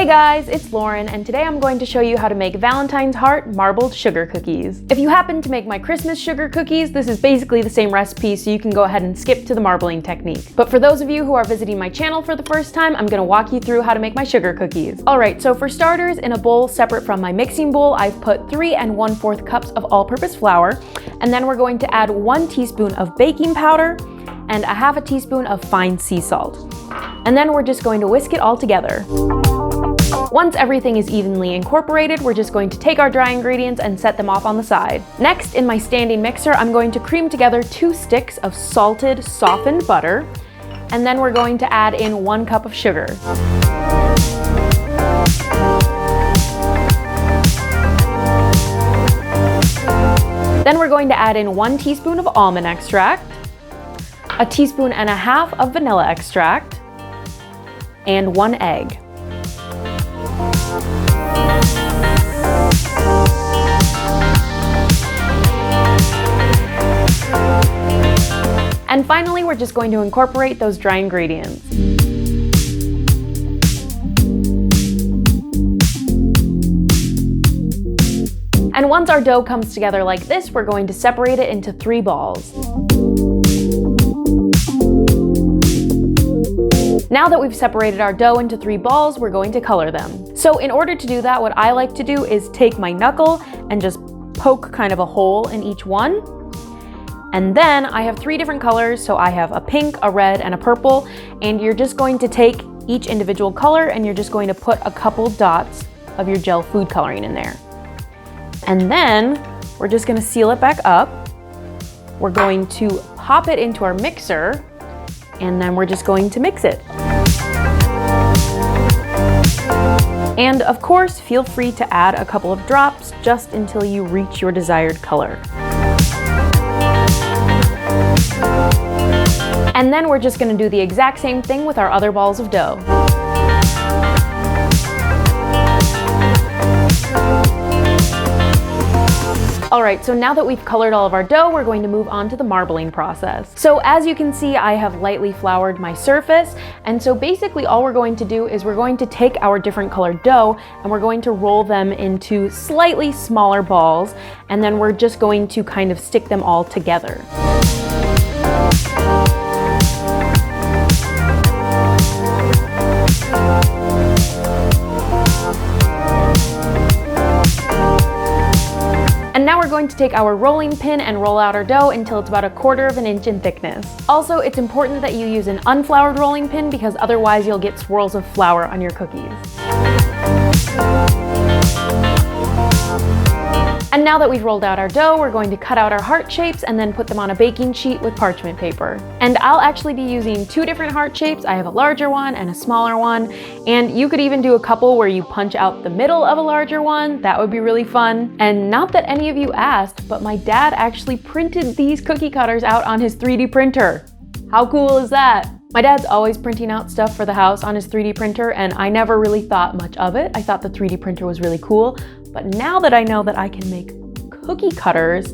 Hey guys, it's Lauren, and today I'm going to show you how to make Valentine's heart marbled sugar cookies. If you happen to make my Christmas sugar cookies, this is basically the same recipe, so you can go ahead and skip to the marbling technique. But for those of you who are visiting my channel for the first time, I'm gonna walk you through how to make my sugar cookies. Alright, so for starters, in a bowl separate from my mixing bowl, I've put 3 1/4 cups of all-purpose flour, and then we're going to add 1 teaspoon of baking powder and a 1/2 teaspoon of fine sea salt. And then we're just going to whisk it all together. Once everything is evenly incorporated, we're just going to take our dry ingredients and set them off on the side. Next, in my standing mixer, I'm going to cream together 2 sticks of salted, softened butter, and then we're going to add in 1 cup of sugar. Then we're going to add in 1 teaspoon of almond extract, 1.5 teaspoons of vanilla extract, and 1 egg. And finally, we're just going to incorporate those dry ingredients. And once our dough comes together like this, we're going to separate it into 3 balls. Now that we've separated our dough into 3 balls, we're going to color them. So in order to do that, what I like to do is take my knuckle and just poke kind of a hole in each one. And then I have 3 different colors, so I have a pink, a red, and a purple, and you're just going to take each individual color and you're just going to put a couple dots of your gel food coloring in there. And then we're just gonna seal it back up. We're going to pop it into our mixer, and then we're just going to mix it. And of course, feel free to add a couple of drops just until you reach your desired color. And then we're just gonna do the exact same thing with our other balls of dough. Alright, so now that we've colored all of our dough, we're going to move on to the marbling process. So as you can see, I have lightly floured my surface, and so basically all we're going to do is we're going to take our different colored dough and we're going to roll them into slightly smaller balls, and then we're just going to kind of stick them all together. And now we're going to take our rolling pin and roll out our dough until it's about 1/4 inch in thickness. Also, it's important that you use an unfloured rolling pin because otherwise you'll get swirls of flour on your cookies. And now that we've rolled out our dough, we're going to cut out our heart shapes and then put them on a baking sheet with parchment paper. And I'll actually be using 2 different heart shapes. I have a larger one and a smaller one. And you could even do a couple where you punch out the middle of a larger one. That would be really fun. And not that any of you asked, but my dad actually printed these cookie cutters out on his 3D printer. How cool is that? My dad's always printing out stuff for the house on his 3D printer, and I never really thought much of it. I thought the 3D printer was really cool. But now that I know that I can make cookie cutters,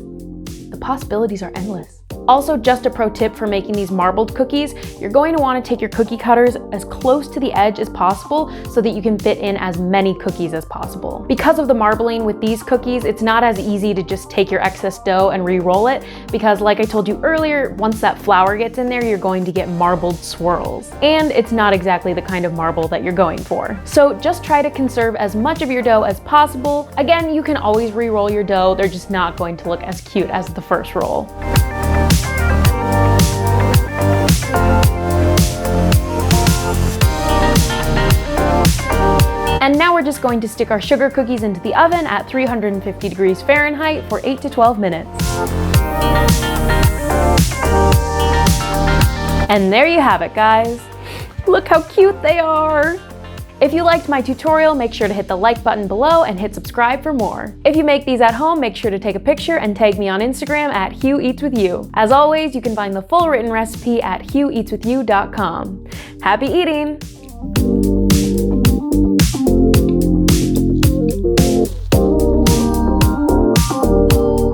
the possibilities are endless. Also, just a pro tip for making these marbled cookies, you're going to want to take your cookie cutters as close to the edge as possible so that you can fit in as many cookies as possible. Because of the marbling with these cookies, it's not as easy to just take your excess dough and re-roll it, because like I told you earlier, once that flour gets in there, you're going to get marbled swirls. And it's not exactly the kind of marble that you're going for. So just try to conserve as much of your dough as possible. Again, you can always re-roll your dough, they're just not going to look as cute as the first roll. And now we're just going to stick our sugar cookies into the oven at 350 degrees Fahrenheit for 8 to 12 minutes. And there you have it, guys. Look how cute they are. If you liked my tutorial, make sure to hit the like button below and hit subscribe for more. If you make these at home, make sure to take a picture and tag me on Instagram at hugheatswithyou. As always, you can find the full written recipe at hugheatswithyou.com. Happy eating!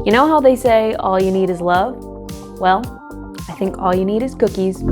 You know how they say all you need is love? Well, I think all you need is cookies.